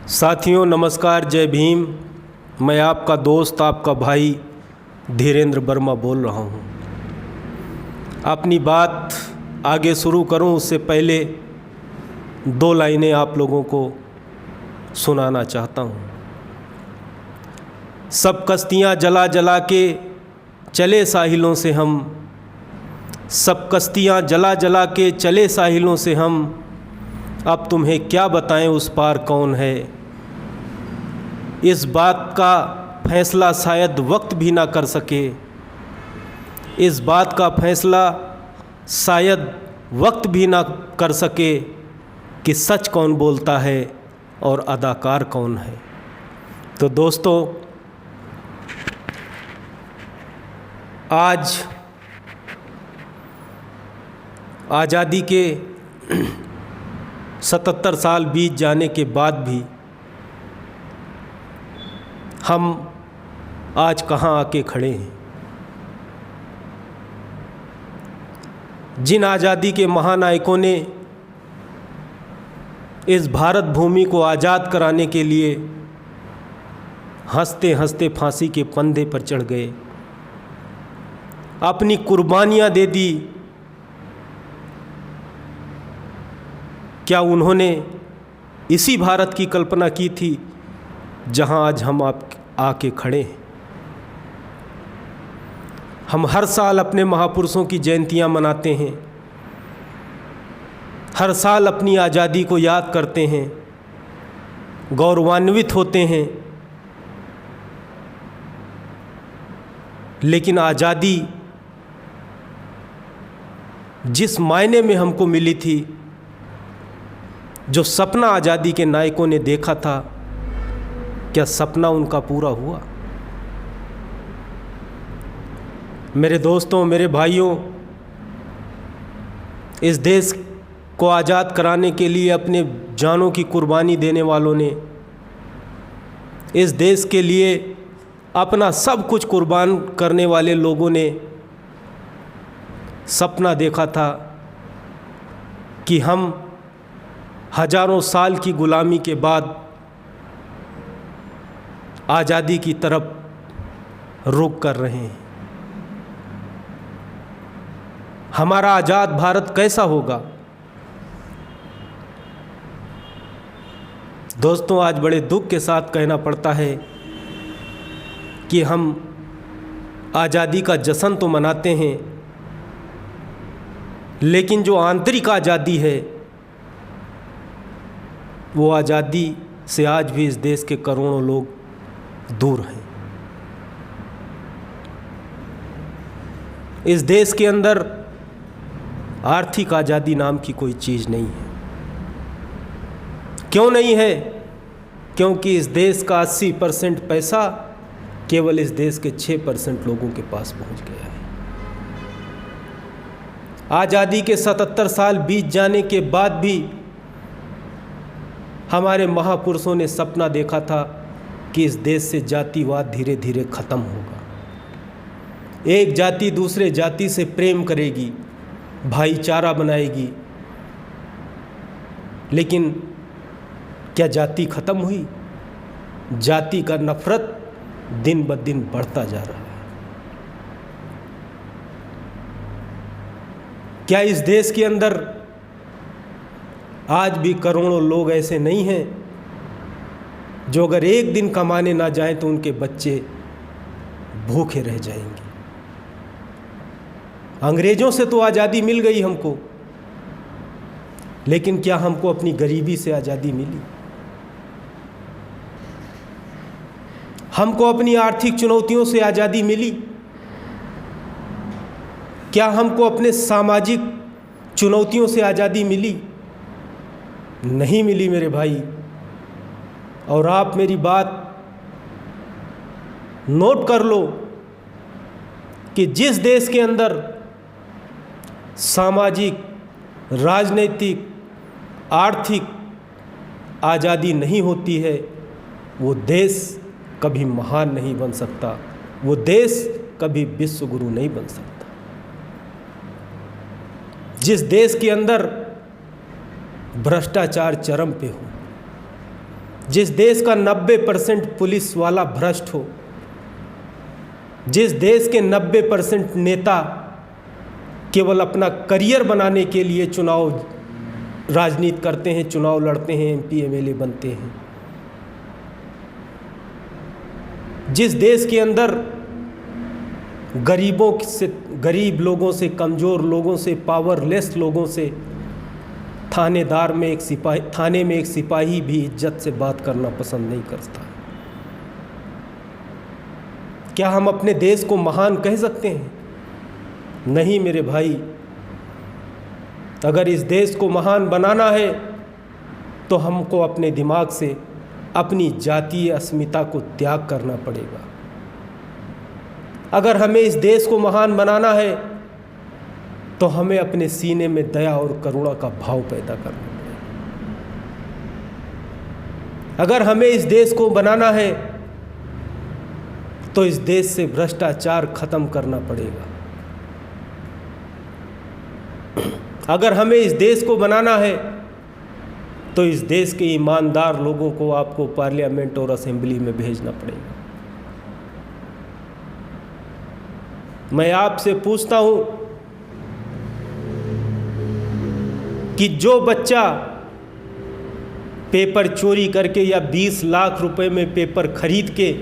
साथियों नमस्कार, जय भीम। मैं आपका दोस्त, आपका भाई धीरेन्द्र वर्मा बोल रहा हूँ। अपनी बात आगे शुरू करूँ उससे पहले दो लाइनें आप लोगों को सुनाना चाहता हूँ। सब कश्तियाँ जला जला के चले साहिलों से हम, सब कश्तियाँ जला जला के चले साहिलों से हम, अब तुम्हें क्या बताएं उस पार कौन है। इस बात का फैसला शायद वक्त भी ना कर सके, इस बात का फैसला शायद वक्त भी ना कर सके कि सच कौन बोलता है और अदाकार कौन है। तो दोस्तों, आज आज़ादी के 77 साल बीत जाने के बाद भी हम आज कहाँ आके खड़े हैं। जिन आज़ादी के महानायकों ने इस भारत भूमि को आज़ाद कराने के लिए हंसते हंसते फांसी के फंदे पर चढ़ गए, अपनी कुर्बानियाँ दे दी, क्या उन्होंने इसी भारत की कल्पना की थी जहां आज हम आप आके खड़े हैं। हम हर साल अपने महापुरुषों की जयंतियां मनाते हैं, हर साल अपनी आज़ादी को याद करते हैं, गौरवान्वित होते हैं, लेकिन आज़ादी जिस मायने में हमको मिली थी, जो सपना आज़ादी के नायकों ने देखा था, क्या सपना उनका पूरा हुआ? मेरे दोस्तों, मेरे भाइयों, इस देश को आज़ाद कराने के लिए अपने जानों की कुर्बानी देने वालों ने, इस देश के लिए अपना सब कुछ कुर्बान करने वाले लोगों ने सपना देखा था कि हम हजारों साल की गुलामी के बाद आज़ादी की तरफ रुख कर रहे हैं। हमारा आज़ाद भारत कैसा होगा? दोस्तों, आज बड़े दुख के साथ कहना पड़ता है कि हम आज़ादी का जश्न तो मनाते हैं, लेकिन जो आंतरिक आज़ादी है वो आज़ादी से आज भी इस देश के करोड़ों लोग दूर हैं। इस देश के अंदर आर्थिक आज़ादी नाम की कोई चीज़ नहीं है। क्यों नहीं है? क्योंकि इस देश का 80% पैसा केवल इस देश के 6% लोगों के पास पहुंच गया है। आज़ादी के 77 साल बीत जाने के बाद भी हमारे महापुरुषों ने सपना देखा था कि इस देश से जातिवाद धीरे धीरे ख़त्म होगा, एक जाति दूसरे जाति से प्रेम करेगी, भाईचारा बनाएगी। लेकिन क्या जाति ख़त्म हुई? जाति का नफरत दिन ब दिन बढ़ता जा रहा है। क्या इस देश के अंदर आज भी करोड़ों लोग ऐसे नहीं हैं जो अगर एक दिन कमाने ना जाएं तो उनके बच्चे भूखे रह जाएंगे? अंग्रेज़ों से तो आज़ादी मिल गई हमको, लेकिन क्या हमको अपनी गरीबी से आज़ादी मिली? हमको अपनी आर्थिक चुनौतियों से आज़ादी मिली? क्या हमको अपने सामाजिक चुनौतियों से आज़ादी मिली? नहीं मिली मेरे भाई। और आप मेरी बात नोट कर लो कि जिस देश के अंदर सामाजिक, राजनीतिक, आर्थिक आज़ादी नहीं होती है, वो देश कभी महान नहीं बन सकता, वो देश कभी विश्व गुरु नहीं बन सकता। जिस देश के अंदर भ्रष्टाचार चरम पे हो, जिस देश का 90% पुलिस वाला भ्रष्ट हो, जिस देश के 90% नेता केवल अपना करियर बनाने के लिए चुनाव राजनीति करते हैं, चुनाव लड़ते हैं, एमपी एमएलए बनते हैं, जिस देश के अंदर गरीब लोगों से, कमज़ोर लोगों से, पावरलेस लोगों से थाने में एक सिपाही भी इज्जत से बात करना पसंद नहीं करता। क्या हम अपने देश को महान कह सकते हैं? नहीं मेरे भाई। अगर इस देश को महान बनाना है तो हमको अपने दिमाग से अपनी जातीय अस्मिता को त्याग करना पड़ेगा। अगर हमें इस देश को महान बनाना है तो हमें अपने सीने में दया और करुणा का भाव पैदा करना पड़ेगा। अगर हमें इस देश को बनाना है तो इस देश से भ्रष्टाचार खत्म करना पड़ेगा। अगर हमें इस देश को बनाना है तो इस देश के ईमानदार लोगों को आपको पार्लियामेंट और असेंबली में भेजना पड़ेगा। मैं आपसे पूछता हूं कि जो बच्चा पेपर चोरी करके या 20 लाख रुपए में पेपर खरीद के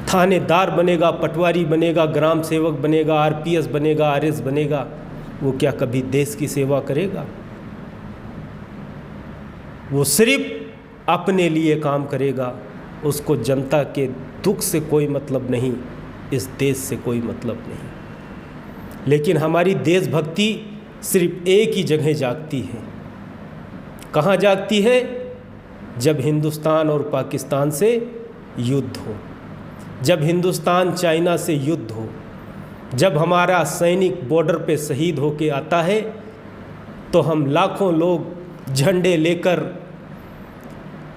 थानेदार बनेगा, पटवारी बनेगा, ग्राम सेवक बनेगा, आरपीएस बनेगा, आरएस बनेगा, वो क्या कभी देश की सेवा करेगा? वो सिर्फ अपने लिए काम करेगा। उसको जनता के दुख से कोई मतलब नहीं, इस देश से कोई मतलब नहीं। लेकिन हमारी देशभक्ति सिर्फ एक ही जगह जागती है। कहाँ जागती है? जब हिंदुस्तान और पाकिस्तान से युद्ध हो, जब हिंदुस्तान चाइना से युद्ध हो, जब हमारा सैनिक बॉर्डर पे शहीद होके आता है तो हम लाखों लोग झंडे लेकर,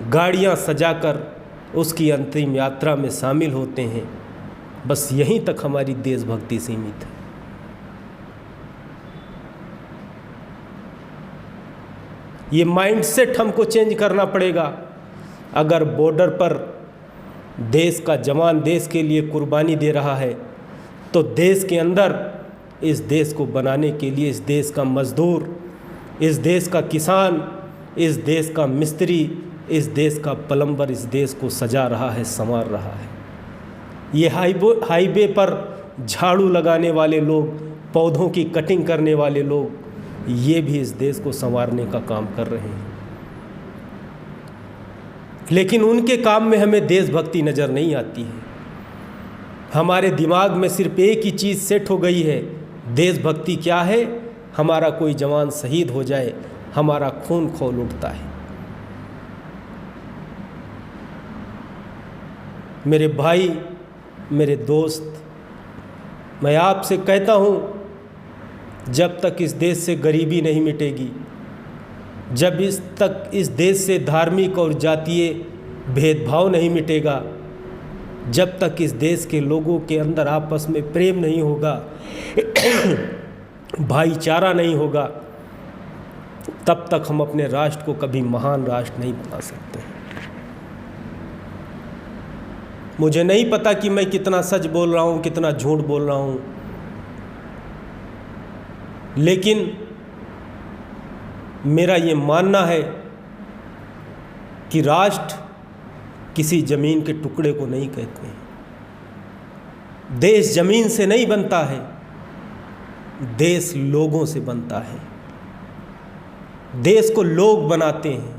गाड़ियां सजाकर उसकी अंतिम यात्रा में शामिल होते हैं। बस यहीं तक हमारी देशभक्ति सीमित है। ये माइंडसेट हमको चेंज करना पड़ेगा। अगर बॉर्डर पर देश का जवान देश के लिए कुर्बानी दे रहा है तो देश के अंदर इस देश को बनाने के लिए इस देश का मजदूर, इस देश का किसान, इस देश का मिस्त्री, इस देश का प्लम्बर इस देश को सजा रहा है, संवार रहा है। ये हाईवे पर झाड़ू लगाने वाले लोग, पौधों की कटिंग करने वाले लोग, ये भी इस देश को संवारने का काम कर रहे हैं। लेकिन उनके काम में हमें देशभक्ति नज़र नहीं आती है। हमारे दिमाग में सिर्फ एक ही चीज़ सेट हो गई है, देशभक्ति क्या है? हमारा कोई जवान शहीद हो जाए, हमारा खून खौल उठता है। मेरे भाई, मेरे दोस्त, मैं आपसे कहता हूँ, जब तक इस देश से गरीबी नहीं मिटेगी, जब इस देश से धार्मिक और जातीय भेदभाव नहीं मिटेगा, जब तक इस देश के लोगों के अंदर आपस में प्रेम नहीं होगा, भाईचारा नहीं होगा, तब तक हम अपने राष्ट्र को कभी महान राष्ट्र नहीं बना सकते। मुझे नहीं पता कि मैं कितना सच बोल रहा हूँ, कितना झूठ बोल रहा हूँ, लेकिन मेरा ये मानना है कि राष्ट्र किसी ज़मीन के टुकड़े को नहीं कहते हैं। देश ज़मीन से नहीं बनता है, देश लोगों से बनता है। देश को लोग बनाते हैं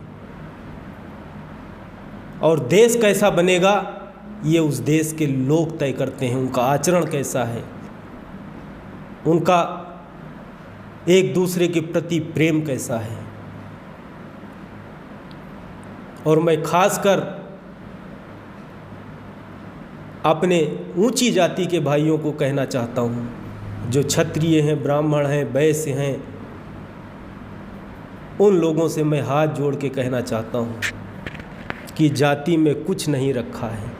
और देश कैसा बनेगा ये उस देश के लोग तय करते हैं। उनका आचरण कैसा है, उनका एक दूसरे के प्रति प्रेम कैसा है। और मैं खासकर अपने ऊंची जाति के भाइयों को कहना चाहता हूँ, जो क्षत्रिय हैं, ब्राह्मण हैं, वैश्य हैं, उन लोगों से मैं हाथ जोड़ के कहना चाहता हूँ कि जाति में कुछ नहीं रखा है,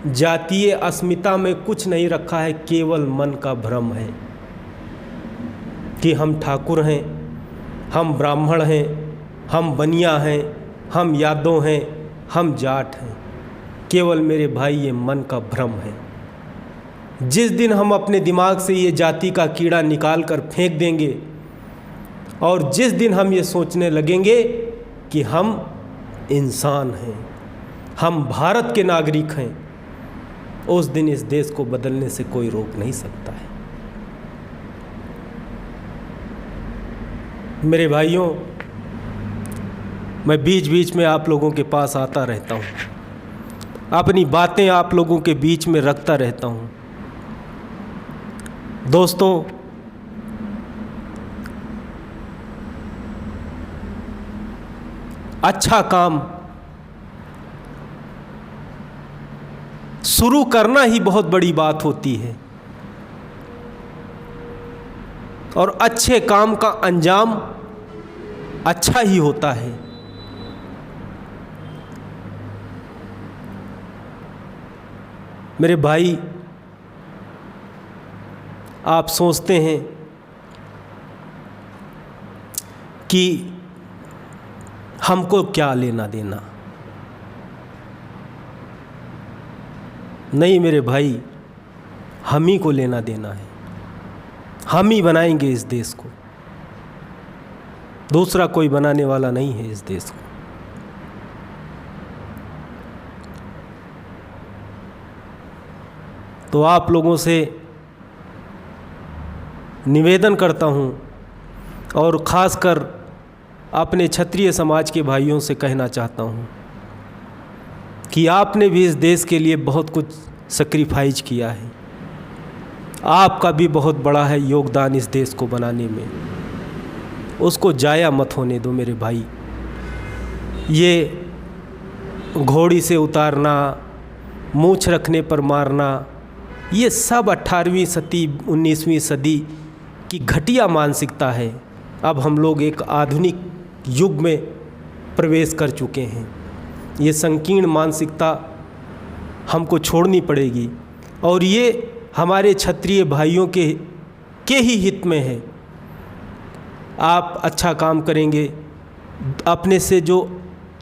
जातीय अस्मिता में कुछ नहीं रखा है, केवल मन का भ्रम है कि हम ठाकुर हैं, हम ब्राह्मण हैं, हम बनिया हैं, हम यादव हैं, हम जाट हैं, केवल मेरे भाई ये मन का भ्रम है। जिस दिन हम अपने दिमाग से ये जाति का कीड़ा निकाल कर फेंक देंगे और जिस दिन हम ये सोचने लगेंगे कि हम इंसान हैं, हम भारत के नागरिक हैं, उस दिन इस देश को बदलने से कोई रोक नहीं सकता है। मेरे भाइयों, मैं बीच बीच में आप लोगों के पास आता रहता हूँ, अपनी बातें आप लोगों के बीच में रखता रहता हूँ। दोस्तों, अच्छा काम शुरू करना ही बहुत बड़ी बात होती है और अच्छे काम का अंजाम अच्छा ही होता है। मेरे भाई, आप सोचते हैं कि हमको क्या लेना देना। नहीं मेरे भाई, हम ही को लेना देना है। हम ही बनाएंगे इस देश को, दूसरा कोई बनाने वाला नहीं है इस देश को। तो आप लोगों से निवेदन करता हूँ और ख़ासकर अपने क्षत्रिय समाज के भाइयों से कहना चाहता हूँ कि आपने भी इस देश के लिए बहुत कुछ सैक्रिफाइस किया है। आपका भी बहुत बड़ा है योगदान इस देश को बनाने में, उसको जाया मत होने दो मेरे भाई। ये घोड़ी से उतारना, मूंछ रखने पर मारना, ये सब 18वीं सदी 19वीं सदी की घटिया मानसिकता है। अब हम लोग एक आधुनिक युग में प्रवेश कर चुके हैं। ये संकीर्ण मानसिकता हमको छोड़नी पड़ेगी और ये हमारे क्षत्रिय भाइयों के ही हित में है। आप अच्छा काम करेंगे, अपने से जो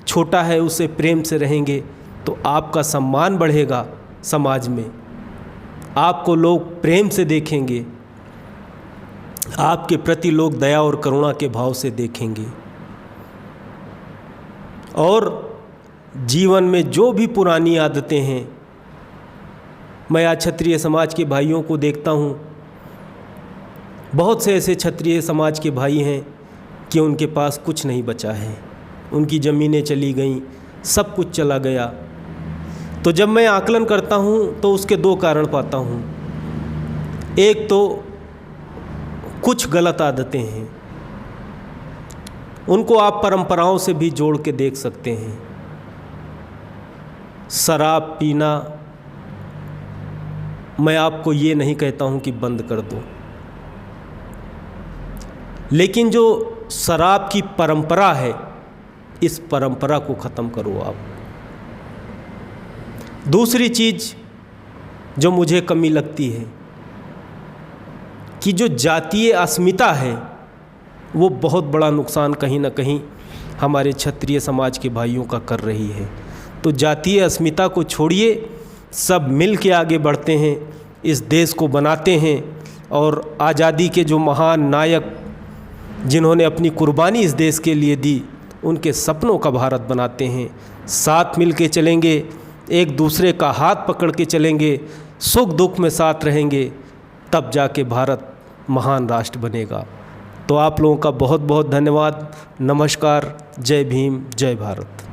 छोटा है उसे प्रेम से रहेंगे तो आपका सम्मान बढ़ेगा समाज में, आपको लोग प्रेम से देखेंगे, आपके प्रति लोग दया और करुणा के भाव से देखेंगे। और जीवन में जो भी पुरानी आदतें हैं, मैं आज क्षत्रिय समाज के भाइयों को देखता हूँ, बहुत से ऐसे क्षत्रिय समाज के भाई हैं कि उनके पास कुछ नहीं बचा है, उनकी ज़मीनें चली गईं, सब कुछ चला गया। तो जब मैं आकलन करता हूँ तो उसके दो कारण पाता हूँ। एक तो कुछ गलत आदतें हैं, उनको आप परंपराओं से भी जोड़ के देख सकते हैं। शराब पीना, मैं आपको ये नहीं कहता हूँ कि बंद कर दो, लेकिन जो शराब की परंपरा है, इस परंपरा को ख़त्म करो आप। दूसरी चीज़ जो मुझे कमी लगती है कि जो जातीय अस्मिता है वो बहुत बड़ा नुकसान कहीं ना कहीं हमारे क्षत्रिय समाज के भाइयों का कर रही है। तो जातीय अस्मिता को छोड़िए, सब मिल के आगे बढ़ते हैं, इस देश को बनाते हैं और आज़ादी के जो महान नायक जिन्होंने अपनी कुर्बानी इस देश के लिए दी, उनके सपनों का भारत बनाते हैं। साथ मिल के चलेंगे, एक दूसरे का हाथ पकड़ के चलेंगे, सुख दुख में साथ रहेंगे, तब जाके भारत महान राष्ट्र बनेगा। तो आप लोगों का बहुत बहुत धन्यवाद। नमस्कार। जय भीम, जय भारत।